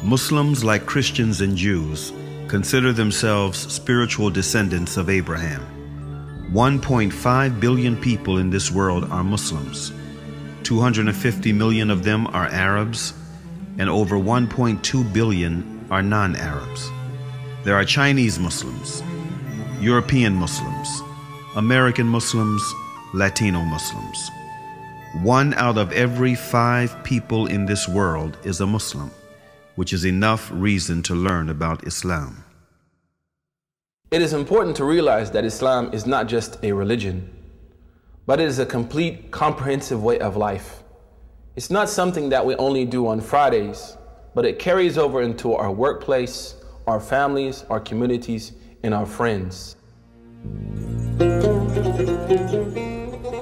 Muslims, like Christians and Jews, consider themselves spiritual descendants of Abraham. 1.5 billion people in this world are Muslims. 250 million of them are Arabs, and over 1.2 billion are non-Arabs. There are Chinese Muslims, European Muslims, American Muslims, Latino Muslims. 1 out of every 5 people in this world is a Muslim, which is enough reason to learn about Islam. It is important to realize that Islam is not just a religion, but it is a complete, comprehensive way of life. It's not something that we only do on Fridays, but it carries over into our workplace, our families, our communities, and our friends.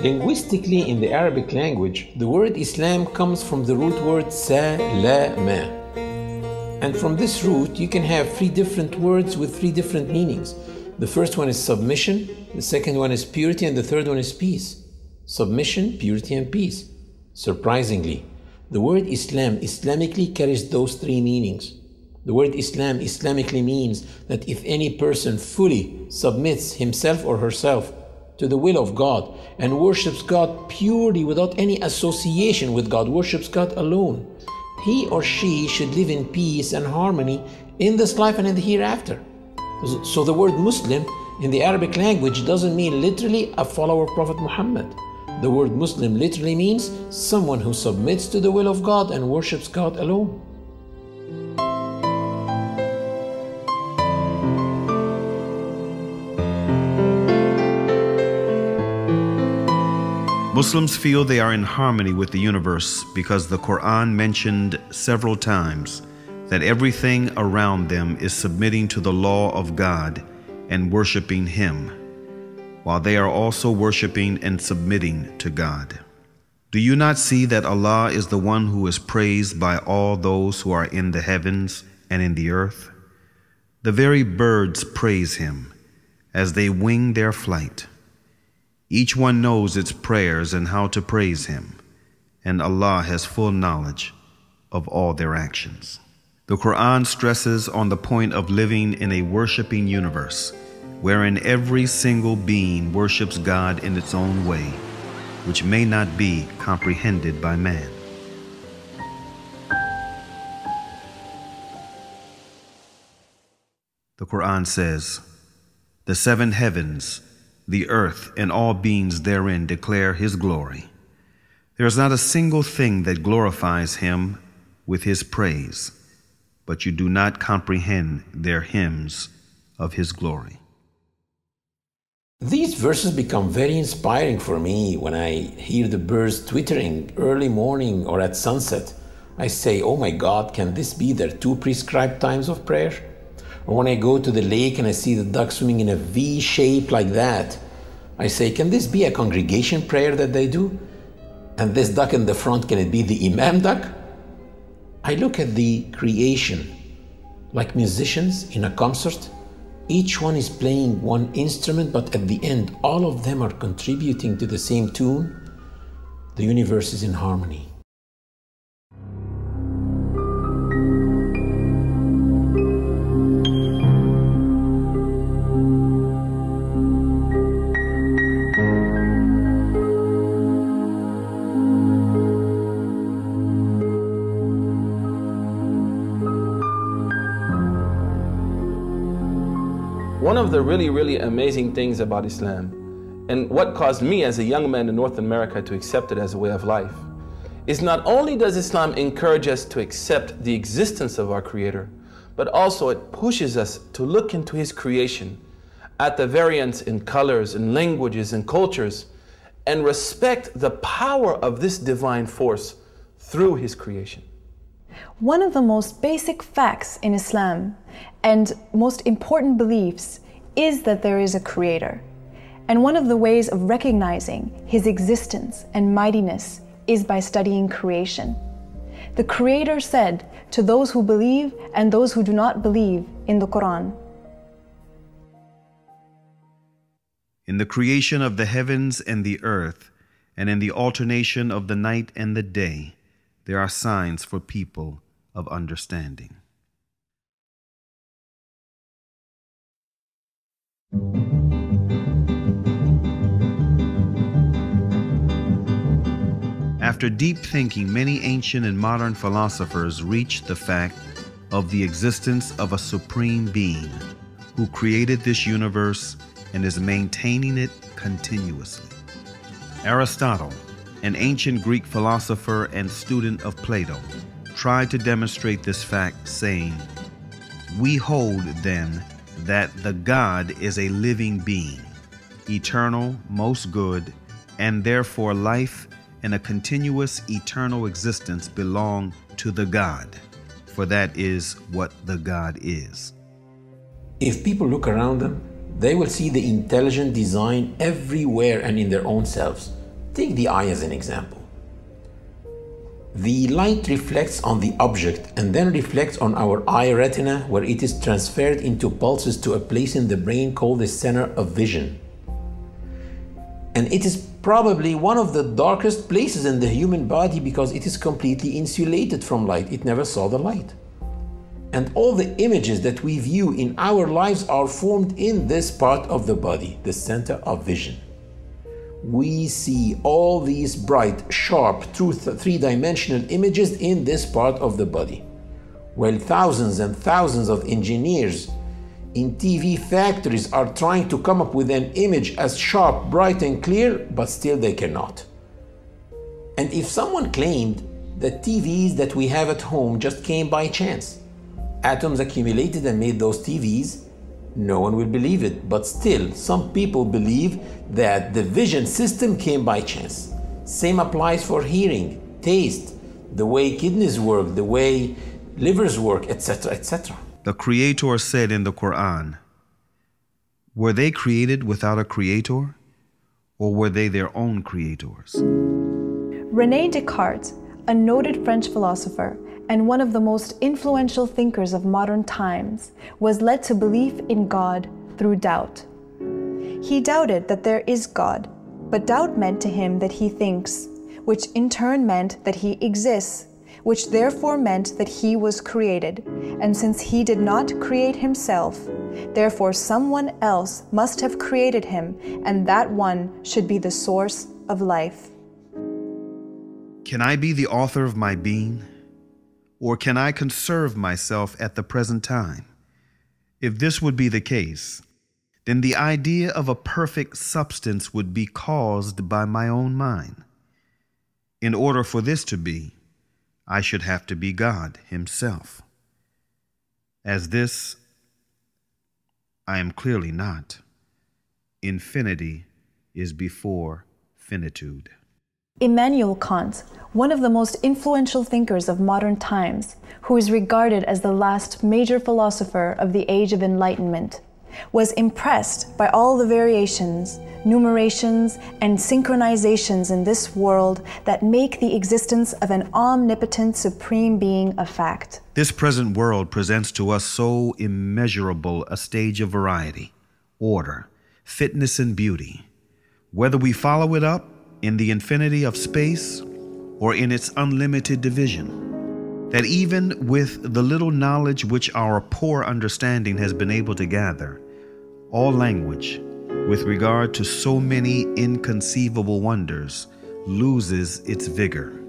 Linguistically, in the Arabic language, the word Islam comes from the root word salama. And from this root, you can have 3 different words with 3 different meanings. The first one is submission, the second one is purity, and the third one is peace. Submission, purity, and peace. Surprisingly, the word Islam Islamically carries those 3 meanings. The word Islam Islamically means that if any person fully submits himself or herself to the will of God and worships God purely without any association with God, worships God alone, he or she should live in peace and harmony in this life and in the hereafter. So the word Muslim in the Arabic language doesn't mean literally a follower of Prophet Muhammad. The word Muslim literally means someone who submits to the will of God and worships God alone. Muslims feel they are in harmony with the universe because the Quran mentioned several times that everything around them is submitting to the law of God and worshiping Him, while they are also worshiping and submitting to God. Do you not see that Allah is the one who is praised by all those who are in the heavens and in the earth? The very birds praise Him as they wing their flight. Each one knows its prayers and how to praise Him, and Allah has full knowledge of all their actions. The Quran stresses on the point of living in a worshiping universe, wherein every single being worships God in its own way, which may not be comprehended by man. The Quran says, "The 7 heavens, the earth, and all beings therein declare His glory. There is not a single thing that glorifies Him with His praise, but you do not comprehend their hymns of His glory." These verses become very inspiring for me when I hear the birds twittering early morning or at sunset. I say, oh my God, can this be their 2 prescribed times of prayer? Or when I go to the lake and I see the duck swimming in a V shape like that, I say, can this be a congregation prayer that they do? And this duck in the front, can it be the Imam duck? I look at the creation like musicians in a concert. Each one is playing one instrument, but at the end, all of them are contributing to the same tune. The universe is in harmony. One of the really amazing things about Islam, and what caused me as a young man in North America to accept it as a way of life, is not only does Islam encourage us to accept the existence of our Creator, but also it pushes us to look into His creation, at the variance in colors and languages and cultures, and respect the power of this divine force through His creation. One of the most basic facts in Islam and most important beliefs is that there is a Creator. And one of the ways of recognizing His existence and mightiness is by studying creation. The Creator said to those who believe and those who do not believe in the Quran, "In the creation of the heavens and the earth, and in the alternation of the night and the day, there are signs for people of understanding." After deep thinking, many ancient and modern philosophers reached the fact of the existence of a supreme being who created this universe and is maintaining it continuously. Aristotle, an ancient Greek philosopher and student of Plato, tried to demonstrate this fact, saying, "We hold, then, that the God is a living being, eternal, most good, and therefore life and a continuous eternal existence belong to the God, for that is what the God is." If people look around them, they will see the intelligent design everywhere and in their own selves. Take the eye as an example. The light reflects on the object and then reflects on our eye retina, where it is transferred into pulses to a place in the brain called the center of vision. And it is probably one of the darkest places in the human body because it is completely insulated from light. It never saw the light. And all the images that we view in our lives are formed in this part of the body, the center of vision. We see all these bright, sharp, true three-dimensional images in this part of the body. While thousands and thousands of engineers in TV factories are trying to come up with an image as sharp, bright, and clear, but still they cannot. And if someone claimed that TVs that we have at home just came by chance, atoms accumulated and made those TVs, no one will believe it. But still, some people believe that the vision system came by chance. Same applies for hearing, taste, the way kidneys work, the way livers work, etc., etc. The Creator said in the Quran, were they created without a creator, or were they their own creators? René Descartes, a noted French philosopher and one of the most influential thinkers of modern times, was led to belief in God through doubt. He doubted that there is God, but doubt meant to him that he thinks, which in turn meant that he exists, which therefore meant that he was created. And since he did not create himself, therefore someone else must have created him, and that one should be the source of life. Can I be the author of my being? Or can I conserve myself at the present time? If this would be the case, then the idea of a perfect substance would be caused by my own mind. In order for this to be, I should have to be God Himself. As this, I am clearly not. Infinity is before finitude. Immanuel Kant, one of the most influential thinkers of modern times, who is regarded as the last major philosopher of the Age of Enlightenment, was impressed by all the variations, numerations, and synchronizations in this world that make the existence of an omnipotent supreme being a fact. This present world presents to us so immeasurable a stage of variety, order, fitness, and beauty. Whether we follow it up in the infinity of space or in its unlimited division, that even with the little knowledge which our poor understanding has been able to gather, all language, with regard to so many inconceivable wonders, loses its vigor,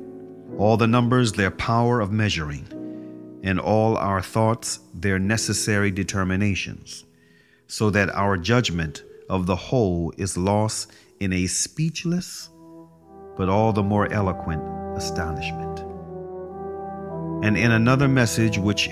all the numbers their power of measuring, and all our thoughts their necessary determinations, so that our judgment of the whole is lost in a speechless but all the more eloquent astonishment. And in another message which